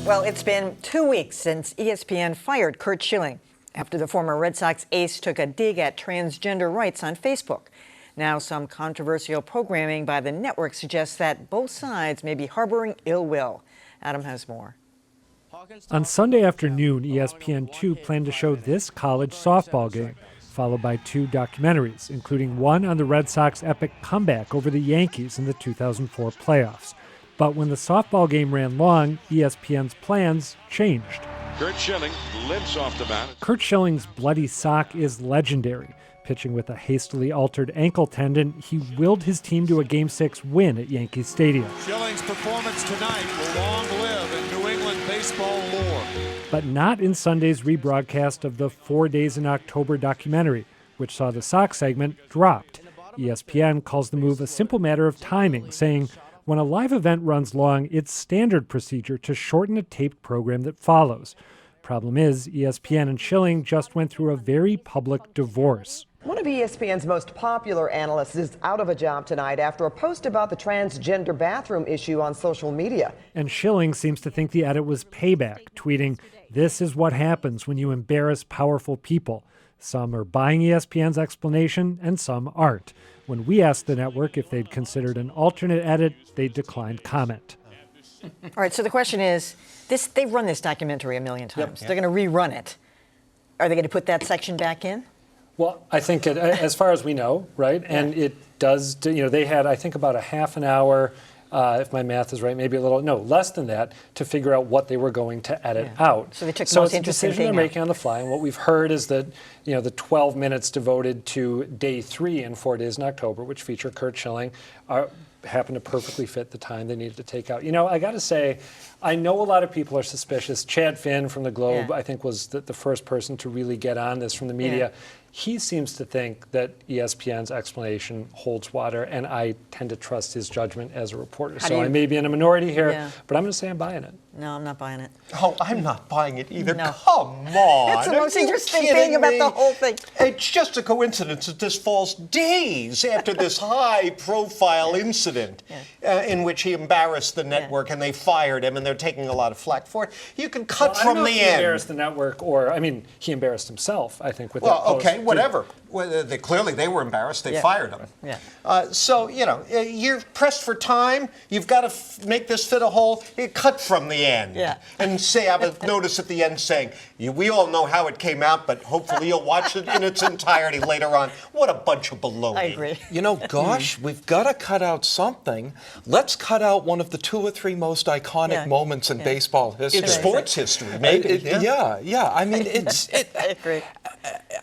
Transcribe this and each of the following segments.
Well, it's been 2 weeks since ESPN fired Curt Schilling after the former Red Sox ace took a dig at transgender rights on Facebook. Now, some controversial programming by the network suggests that both sides may be harboring ill will. Adam has more. On Sunday afternoon, ESPN2 planned to show this college softball game, followed by 2 documentaries, including one on the Red Sox epic comeback over the Yankees in the 2004 playoffs. But when the softball game ran long, ESPN's plans changed. Curt Schilling limps off the mound. Curt Schilling's bloody sock is legendary. Pitching with a hastily altered ankle tendon, he willed his team to a Game 6 win at Yankee Stadium. Schilling's performance tonight will long live in New England baseball lore. But not in Sunday's rebroadcast of the 4 Days in October documentary, which saw the Sox segment dropped. ESPN calls the move a simple matter of timing, saying, when a live event runs long, it's standard procedure to shorten a taped program that follows. Problem is, ESPN and Schilling just went through a very public divorce. One of ESPN's most popular analysts is out of a job tonight after a post about the transgender bathroom issue on social media. And Schilling seems to think the edit was payback, tweeting, "This is what happens when you embarrass powerful people." Some are buying ESPN's explanation, and some aren't. When we asked the network if they'd considered an alternate edit, they declined comment. All right, so the question is, they've run this documentary a million times. Yep. They're going to rerun it. Are they going to put that section back in? Well, I think as far as we know, right, and it does, they had, I think, about a half an hour, if my math is right, maybe less than that, to figure out what they were going to edit out. So they took the most it's a interesting decision thing they're making on the fly, and what we've heard is that, the 12 minutes devoted to day 3 in 4 Days in October, which feature Curt Schilling, happen to perfectly fit the time they needed to take out. I got to say, I know a lot of people are suspicious. Chad Finn from the Globe, I think, was the first person to really get on this from the media. Yeah. He seems to think that ESPN's explanation holds water, and I tend to trust his judgment as a reporter. So I may be in a minority here, but I'm going to say I'm buying it. No, I'm not buying it. Oh, I'm not buying it either. No. Come on. It's the most interesting thing about the whole thing. It's just a coincidence that this falls days after this high-profile incident in which he embarrassed the network and they fired him, and they're taking a lot of flack for it. You can cut from the end. He embarrassed the network, he embarrassed himself, I think, with that post. Okay, whatever. Well, clearly they were embarrassed. They fired him. Yeah. So, you're pressed for time. You've got to make this fit a hole. You cut from the end. Yeah. And have a notice at the end saying, we all know how it came out, but hopefully you'll watch it in its entirety later on. What a bunch of baloney. I agree. Gosh, we've got to cut out something. Let's cut out one of the 2 or 3 most iconic moments in baseball history. In sports history, maybe. Yeah. I mean, I agree.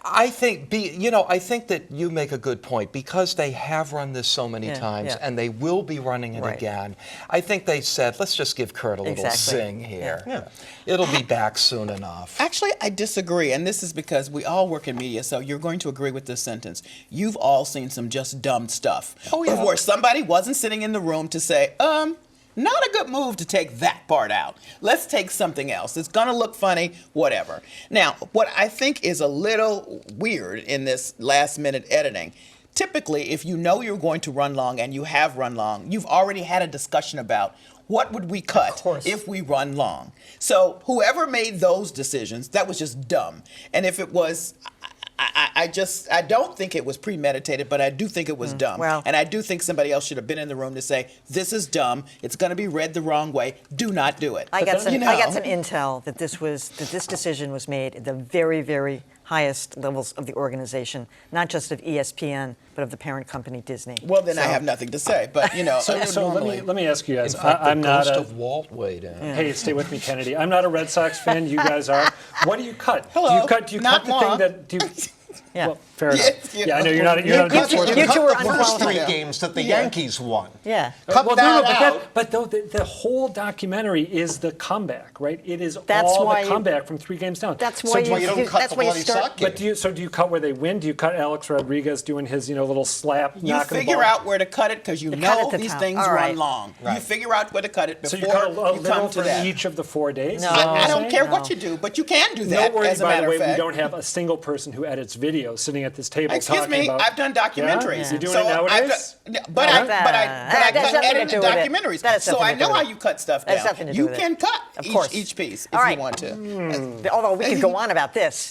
I think that you make a good point, because they have run this so many times and they will be running it again. I think they said, let's just give Curt a little zing here. Yeah. It'll be back soon enough. Actually, I disagree, and this is because we all work in media, so you're going to agree with this sentence. You've all seen some just dumb stuff. Oh, yeah. Where somebody wasn't sitting in the room to say, not a good move to take that part out. Let's take something else. It's going to look funny, whatever. Now, what I think is a little weird in this last-minute editing, typically, if you know you're going to run long and you have run long, you've already had a discussion about what would we cut if we run long. So whoever made those decisions, that was just dumb. And if it was... I don't think it was premeditated, but I do think it was dumb. Well, and I do think somebody else should have been in the room to say, this is dumb, it's going to be read the wrong way, do not do it. I got some intel that this decision was made at the very, very highest levels of the organization, not just of ESPN, but of the parent company Disney. Well, then I have nothing to say, but So let me ask you guys. In fact, I'm the not ghost of Walt weighed in. Hey, stay with me, Kennedy. I'm not a Red Sox fan. You guys are. What do you cut? Hello. Do you cut the thing that? Yeah. Well, fair enough. Yeah, I know you're not a sports you fan. two were the first 3 unqualified. games that the Yankees won. Yeah. Cut that out. But the whole documentary is the comeback, right? It is That's all why the comeback from 3 games down. That's why you don't cut the bloody sock game. But do you cut where they win? Do you cut Alex Rodriguez doing his little slap? You figure out where to cut it because you know these things run long. Right. You figure out where to cut it before so you cut a you come to for that. each of the 4 days? No. I don't care No. what you do, but you can do that. No worries, as a by the matter way, of fact. we don't have a single person who edits video. video, sitting at this table Excuse talking me, about. I've done documentaries. Yeah? You doing So it nowadays? But I That has cut nothing to edited do with it. documentaries. That has So nothing I to do know with how it. you cut stuff That has down. nothing to do You with it. can cut Of course. each piece if All right. you want to. Although we could go on about this.